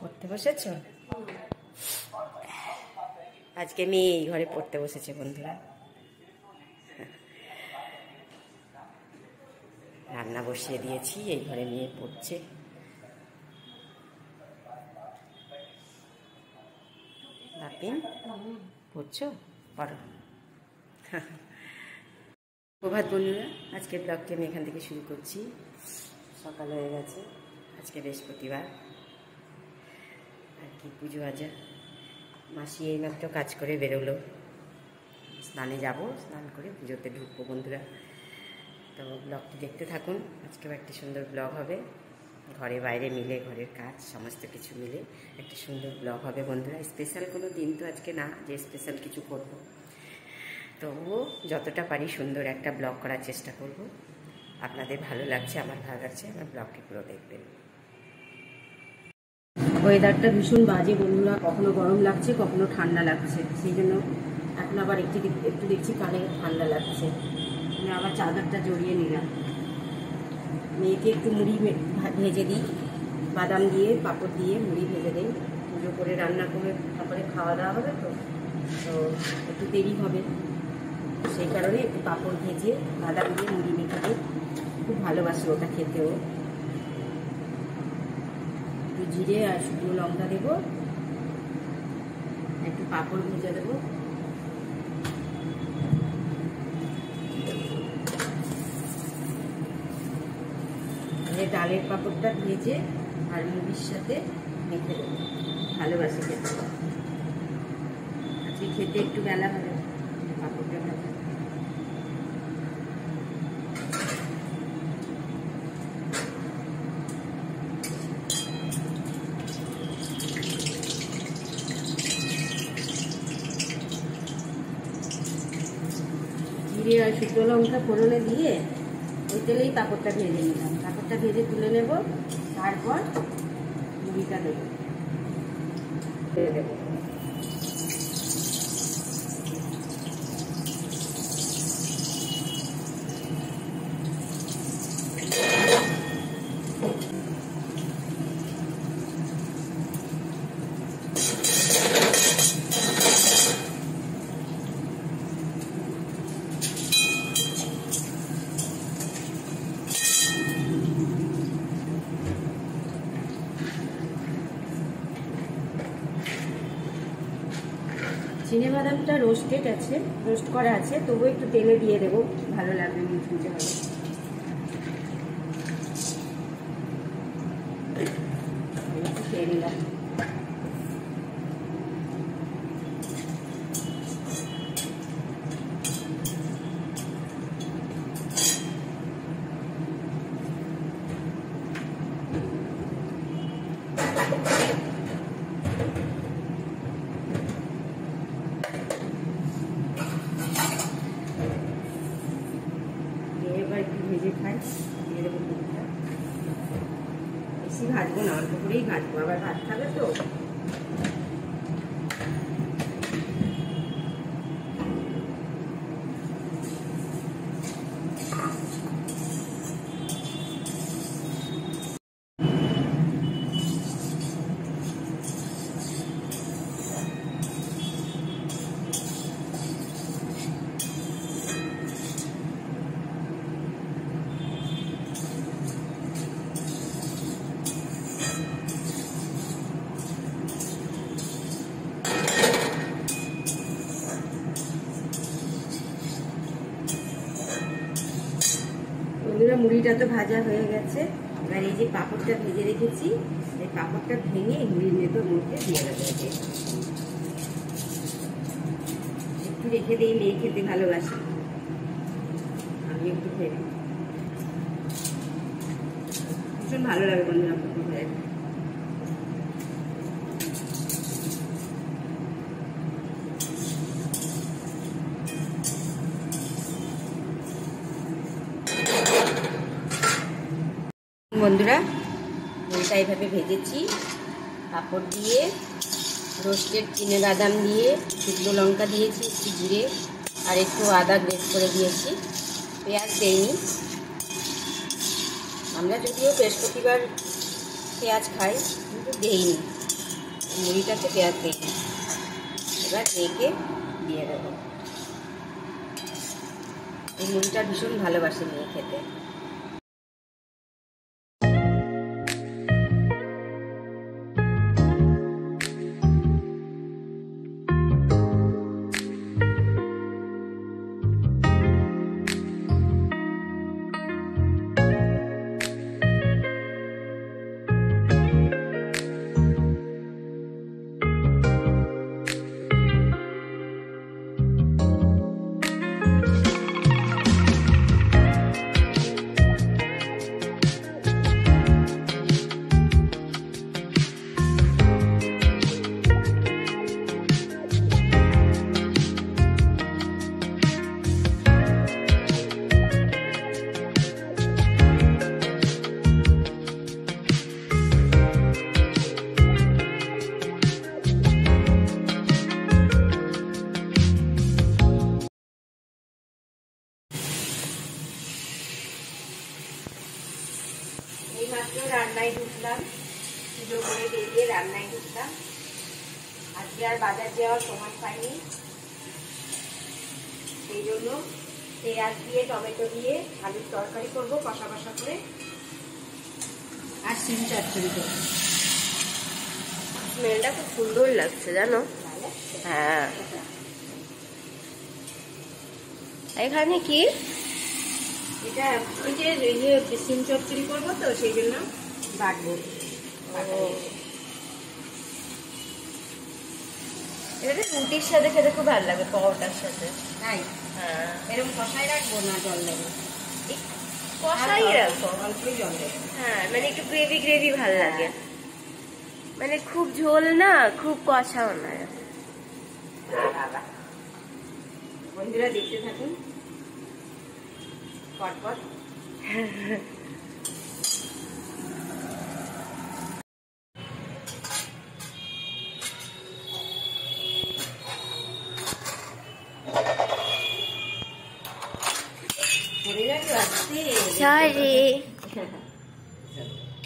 পড়তে বসেছো? আজকে মেয়ে এই ঘরে পড়তে বসেছে বন্ধুরা। রান্না বসিয়ে দিয়েছি, এই ঘরে মেয়ে পড়ছে। বাপিন পড়ছো? পড়ো। প্রভাত বন্ধুরা, আজকে ব্লগটি আমি এখান থেকে শুরু করছি। সকাল হয়ে গেছে, আজকে বৃহস্পতিবার। আর কি পুজো আজা, মাসি এইমাত্র কাজ করে বেরোলো। স্নানে যাব, স্নান করে পুজোতে ঢুকবো বন্ধুরা। তো ব্লগটি দেখতে থাকুন। আজকেও একটা সুন্দর ব্লগ হবে, ঘরে বাইরে মিলে, ঘরের কাজ সমস্ত কিছু মিলে একটা সুন্দর ব্লগ হবে বন্ধুরা। স্পেশাল কোনো দিন তো আজকে না যে স্পেশাল কিছু করব, তবুও যতটা পারি সুন্দর একটা ব্লগ করার চেষ্টা করব। আপনাদের ভালো লাগছে, আমার ভালো লাগছে, আমার ব্লগটি পুরো দেখবেন। ওয়েদারটা ভীষণ বাজে বন্ধুরা, কখনো গরম লাগছে কখনো ঠান্ডা লাগছে। সেই জন্য এখন আবার একটু দেখছি কানে ঠান্ডা লাগছে, আমি আবার চাদরটা জড়িয়ে নিলাম। মেয়েকে একটু মুড়ি ভেজে দিই, বাদাম দিয়ে পাঁপড় দিয়ে মুড়ি ভেজে দিই। পুজো করে রান্না করে তারপরে খাওয়া দাওয়া হবে, তো একটু দেরি হবে, সেই কারণে একটু পাঁপড় ভেজে বাদাম দিয়ে মুড়ি মেখে দিই। খুব ভালোবাসি ওটা খেতেও। একটু জিরে আর শুকনো লঙ্কা দেবো, একটু পাঁপড় ভেজে দেবো। ডালের পাঁপড়টা ভেজে আর মুড়ির সাথে মেখে দেবো। ভালোবাসি খেতে, আজকে খেতে একটু বেলা হবে। পাঁপড়টা ভাজা জিরে আর শুকনো লঙ্কা ফোড়নে দিয়ে ওই তেলেই পাঁপড়টা ভেজে নিলাম। পাঁপড়টা ভেজে তুলে নেব, তারপর মুড়িটা দেবো। চিনে বাদামটা রোস্টেড আছে, রোস্ট করা আছে, তবুও একটু তেলে দিয়ে দেবো, ভালো লাগবে, মুচমুচে হবে। একটু খেয়ে নিলাম। ভেজে খাই, দিয়ে দেবো দুধটা। বেশি ভাজবো না, অল্প করেই ভাজবো, আবার ভাত খাবে তো। বন্ধুরা, মুড়িটা তো ভাজা হয়ে গেছে। এবার এই যে পাঁপড়টা ভেজে রেখেছি, এই পাঁপড়টা ভেঙে মুড়ির মধ্যে দিয়ে দেবো। একটু রেখে দিই, মেয়ে খেতে ভালোবাসে, আমি একটু খেয়ে নিই। ভীষণ ভালো লাগে বন্ধুরা পাঁপড় ভাজা। বন্ধুরা, মুড়িটা এইভাবে ভেজেছি, পাঁপড় দিয়ে, রোস্টেড চিনে বাদাম দিয়ে, শুকনো লঙ্কা দিয়েছি, একটু জিরে আর একটু আদা গ্রেট করে দিয়েছি, পেঁয়াজ দেইনি। আমরা যদিও বৃহস্পতিবার পেঁয়াজ খাই, কিন্তু দেইনি। মুড়িটাকে পেঁয়াজ দিয়ে এবার রেখে দিয়ে দেবো। এই মুড়িটা ভীষণ ভালোবাসে মেয়ে খেতে। এইমাত্র রান্নায় ঢুকলাম, পুজো করে বেরিয়ে রান্নায় ঢুকলাম। আজকে আর বাজার যাওয়ার সময় পাইনি, সেই জন্য পেঁয়াজ দিয়ে টমেটো দিয়ে আলুর তরকারি করবো কষা কষা করে, আর সিম চচ্চড়ি করবো। স্মেলটা খুব সুন্দর লাগছে জানো। হ্যাঁ, এখানে কি এটা ওই যে সিম চচ্চড়ি করবো তো সেই জন্য বাটবো। এটা রুটির সাথে খেতে খুব ভালো লাগে, পরোটার সাথে। তাই? হ্যাঁ, এরকম কষাই রাখবো না, জল দেবো? কষাই রাখো, অল্পই জল দেবো। হ্যাঁ, মানে একটু গ্রেভি গ্রেভি ভালো লাগে, মানে খুব ঝোল না খুব কষাও না। বন্ধুরা দেখতে থাকুন পটপট। সরি,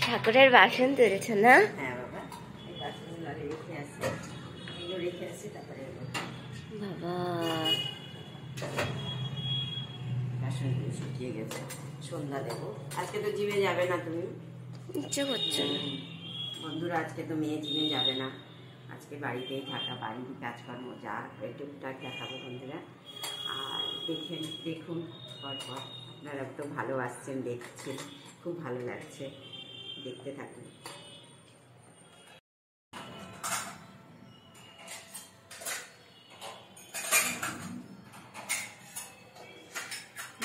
ঠাকুরের বাসন তুলেছ না? হ্যাঁ বাবা, এই বাসনগুলো রেখে আসি, এগুলো রেখে আসি, তারপরে বাবা বাসনগুলো শুকিয়ে গেছে, সন্ধ্যা দেবো। আজকে তো জিমে যাবে না তুমি? ইচ্ছে করছে না বন্ধুরা, আজকে তো মেয়ে জিমে যাবে না, আজকে বাড়িতেই থাকা, বাড়ির কাজকর্ম যা টুকটাক দেখাবো বন্ধুরা। আর দেখুন পরপর, আপনারা তো ভালোবাসছেন, দেখছেন, খুব ভালো লাগছে, দেখতে থাকুন।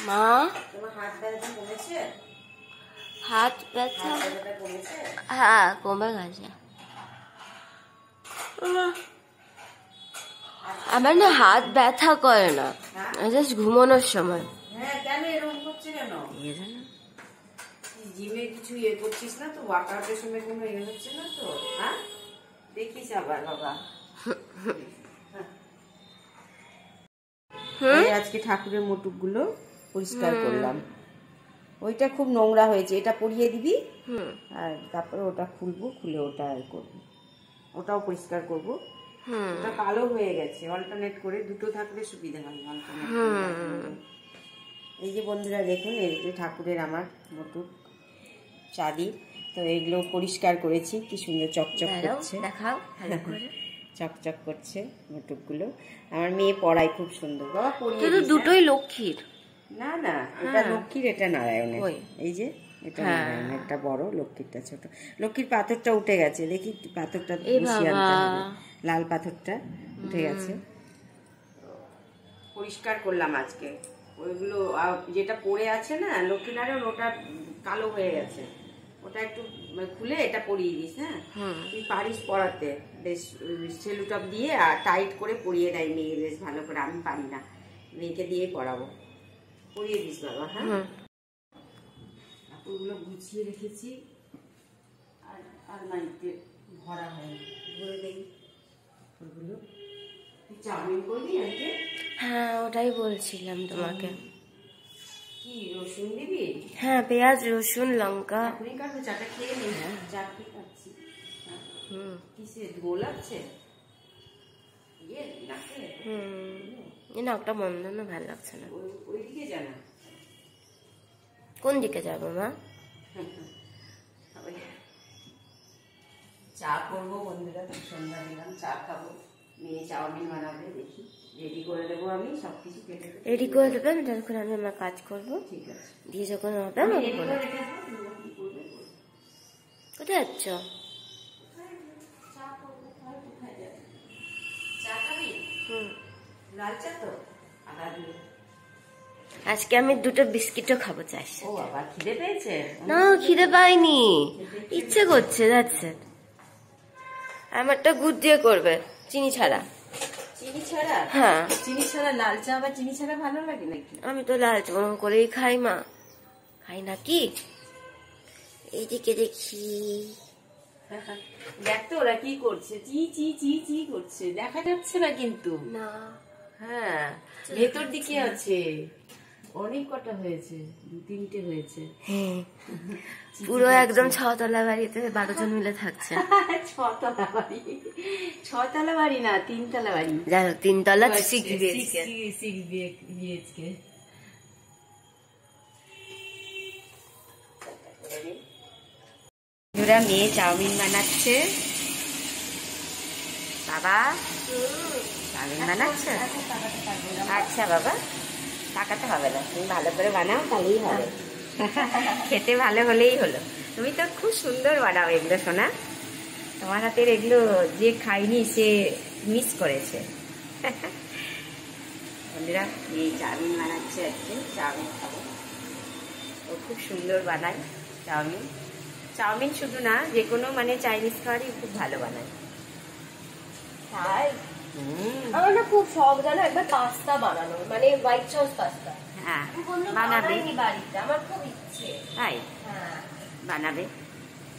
মা, তোমার হাত ব্যথা কমেছে? হাত ব্যথা কমেছে? হ্যাঁ, কমে গেছে। আমার না হাত ব্যথা করে না, জাস্ট ঘুমানোর সময়। হ্যাঁ, কেন এরকম হচ্ছে কেন? জিমে কিছু ইয়ে করছিস না তো? ওয়ার্কআউটের সময় কোনো ইয়ে হচ্ছে না তো? হ্যাঁ, দেখিস আবার বাবা। আজকে ঠাকুরের মুটুকগুলো পরিষ্কার করলাম, ওইটা খুব নোংরা হয়েছে, এটা পরিয়ে দিবি, আর তারপরে ওটা খুলবো, খুলে ওটা করবো, ওটাও পরিষ্কার করবো। ওটা কালো হয়ে গেছে, অল্টারনেট করে দুটো থাকলে সুবিধা হয়। এই যে বন্ধুরা দেখুন, এই যে ঠাকুরের আমার মুটুক চাঁদি, তো এগুলো পরিষ্কার করেছি, কি সুন্দর চকচক করছে, দেখাও চকচক করছে মুটুকগুলো। আমার মেয়ে পড়ায় খুব সুন্দর। বাবা পড়িয়ে দিস। দুটোই লক্ষ্মীর? না না, এটা লক্ষ্মীর, এটা নারায়ণের। এই যে এটা নারায়ণের, একটা বড়, লক্ষ্মীরটা ছোট। লক্ষ্মীর পাথরটা উঠে গেছে, দেখি পাথরটা বসিয়ে আনতে হবে, লাল পাথরটা উঠে গেছে। পরিষ্কার করলাম আজকে ওইগুলো, যেটা পড়ে আছে না লক্ষ্মীনারায়ণ, ওটা কালো হয়ে গেছে, ওটা একটু খুলে এটা পরিয়ে দিস। হ্যাঁ, তুই পারিস পড়াতে, বেশ সেলুটপ দিয়ে আর টাইট করে পরিয়ে দেয় মেয়ে বেশ ভালো করে, আমি পারি না, মেয়েকে দিয়ে পড়াবো, পরিয়ে দিস বাবা। হ্যাঁ, কাপড়গুলো গুছিয়ে রেখেছি, আর আলমারিতে ভরা হয়, ভরে দেই কাপড়গুলো। তুই চাউমিন করবি আজকে? হ্যাঁ, ওটাই বলছিলাম তোমাকে। কি রসুন দিবি? হ্যাঁ, পেঁয়াজ রসুন লঙ্কা এখনই কাটবো, চাটা খেয়ে নি। চা খেয়ে কাটছি। কিসে গোল আছে এই নাকটা বন্ধ না, ভালো লাগছে না। ওইদিকে জানা কোন দিকে যাবো মা? চা করবো বন্ধুরা, সন্ধ্যা দিলাম, চা খাবো, মেয়ে চাউমিন বানাবে, দেখি রেডি করে দেবো, আমি সবকিছু কেটে রেডি করে দেবেন, যখন আমি আমার কাজ করবো। ঠিক আছে, দিয়ে যখন হবে আমাকে বলো। কোথায় যাচ্ছ? চা খাবি? লাল চা তো আদা দিয়ে। আজকে আমি 2টা বিস্কিটও খাবো চাই। ও বাবা, খিদে পেয়েছে? না, খিদে পাইনি, ইচ্ছে করছে, যাচ্ছে। আমারটা গুড় দিয়ে করবে, চিনি ছাড়া। চিনি ছাড়া? হ্যাঁ। চিনি ছাড়া লাল চা আবার চিনি ছাড়া ভালো লাগে নাকি? আমি তো লাল চা গরম করেই খাই মা, খাই নাকি? এইদিকে দেখি, দেখ তো ওরা কি করছে, চি চি চি চি করছে, দেখা যাচ্ছে না কিন্তু। না, হ্যাঁ ভেতর দিকে আছে, অনেক কটা হয়েছে, 2-3টে হয়েছে। হ্যাঁ, পুরো একদম 6তলা বাড়িতে 12 জন মিলে থাকছে। 6তলা বাড়ি? 6তলা বাড়ি না, 3তলা বাড়ি। যাই হোক, 3তলা 6 BHK। মেয়ে চাউমিন বানাচ্ছে, বাবা চাউমিন বানাচ্ছে। আচ্ছা বাবা, তাকাতে হবে না, তুমি ভালো করে বানাও, তাহলেই হবে। খেতে ভালো হলেই হলো। তুমি তো খুব সুন্দর বানাও এগুলো সোনা, তোমার হাতের এগুলো যে খাইনি সে মিস করেছে। বন্ধুরা এই চাউমিন বানাচ্ছে, আজকে চাউমিন খাবো। ও খুব সুন্দর বানায় চাউমিন। চাউমিন শুধু না, যে কোনো মানে চাইনিজ খাবারই খুব ভালো বানায়। তাই আমার না খুব শখ জানো একবার পাস্তা বানানো, মানে হোয়াইট সস পাস্তা। হ্যাঁ বানাবে, বাড়িতে আমার খুব ইচ্ছে। তাই? হ্যাঁ বানাবে,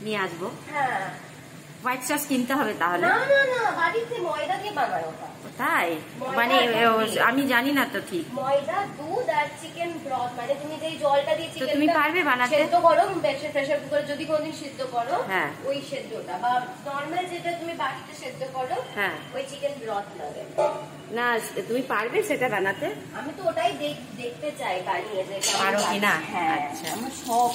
নিয়ে আসবো। হ্যাঁ, হোয়াইট সস কিনতে হবে তাহলে? না না না, বাড়িতে ময়দা দিয়ে বানায় ওটা। তাই? মানে আমি জানি না তো ঠিক। ময়দা, দুধ আর চিকেন ব্রথ, মানে তুমি যে জলটা দিয়ে তো তুমি পারবে বানাতে? সেদ্ধ করো প্রেসার কুকারে, যদি কোনদিন সিদ্ধ করো। হ্যাঁ, ওই সেদ্ধটা বা নরমাল যেটা তুমি বাড়িতে সেদ্ধ করো, হ্যাঁ, ওই চিকেন ব্রথ লাগে না। তুমি পারবে সেটা বানাতে? আমি তো ওটাই দেখতে চাই বানিয়ে, যে পারো কিনা। হ্যাঁ, আচ্ছা, আমার শখ।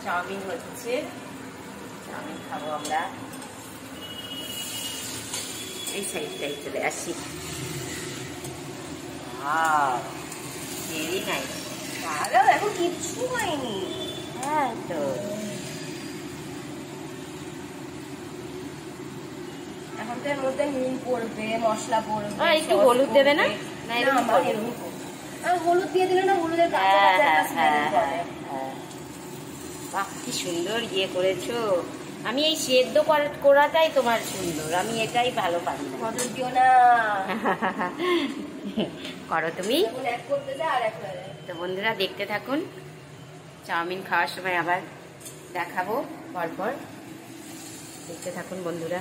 চাউমিন হচ্ছে, চাউমিন খাবো আমরা। এই সাইডটাই চলে আসি। Very nice. ভালো, এখন কিচ্ছু হয়নি। হ্যাঁ তো, এখন তো এর মধ্যে নুন পড়বে, মশলা পড়বে, একটু হলুদ দেবে না? হলুদ দিয়ে দিলে না, হলুদের কাঁচা কাঁচা একটা স্মেল করে। বাহ, কি সুন্দর ইয়ে করেছো। আমি এই সেদ্ধ করাটাই তোমার সুন্দর, আমি এটাই ভালো পারি না। হলুদ দিও না। করো তুমি। এক করতে যায় আর এক হয়ে যায়। তো বন্ধুরা দেখতে থাকুন, চাউমিন খাওয়ার সময় আবার দেখাবো পরপর, দেখতে থাকুন বন্ধুরা।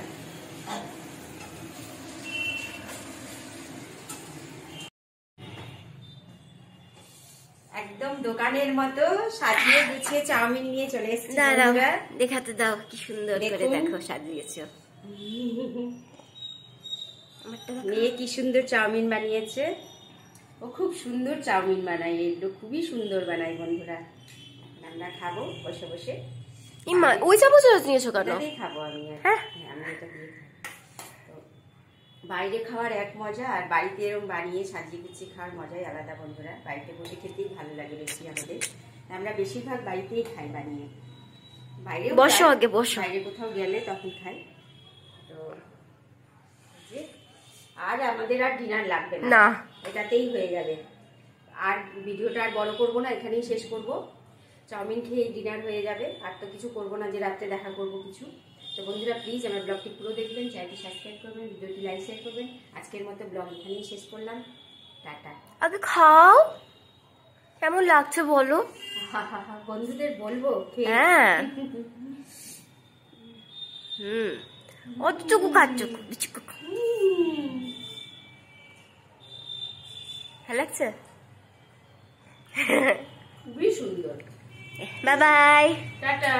একদম দোকানের মতো সাজিয়ে গুছিয়ে চাউমিন নিয়ে চলে এসেছি। দেখাতে দাও কি সুন্দর করে, দেখো সাজিয়েছো। মেয়ে কি সুন্দর চাউমিন বানিয়েছে, ও খুব সুন্দর চাউমিন বানায়, এগুলো খুবই সুন্দর বানায় বন্ধুরা। আমরা খাবো বসে বসে। ওই চামচ নিয়েছো কেন? খাবো আমি, হ্যাঁ আমি এটা দিয়ে। বাইরে খাওয়ার এক মজা, আর বাড়িতে এরকম বানিয়ে সাজিয়ে গুছিয়ে খাওয়ার মজাই আলাদা বন্ধুরা। বাড়িতে বসে খেতেই ভালো লাগে বেশি আমাদের, আমরা বেশিরভাগ বাড়িতেই খাই বানিয়ে। বাইরে বসো আগে বসো, বাইরে কোথাও গেলে তখন খাই। তো আর আমাদের আর ডিনার লাগবে না, এটাতেই হয়ে যাবে। আর ভিডিওটা আর বড় করবো না, এখানেই শেষ করব। চাউমিন খেয়ে ডিনার হয়ে যাবে, আর তো কিছু করবো না, যে রাত্রে দেখা করবো কিছু। তো বন্ধুরা প্লিজ আমার ব্লগটি পুরো দেখবেন, চ্যানেলটি সাবস্ক্রাইব করবেন, ভিডিওটি লাইক শেয়ার করবেন। আজকের মতো ব্লগ এখানেই শেষ করলাম, টাটা। আগে খাও, কেমন লাগছে বলো। বন্ধুদের বলবো? হ্যাঁ, অতটুকু খাচ্ছ, ভালো লাগছে, খুবই সুন্দর। Bye bye. টাটা।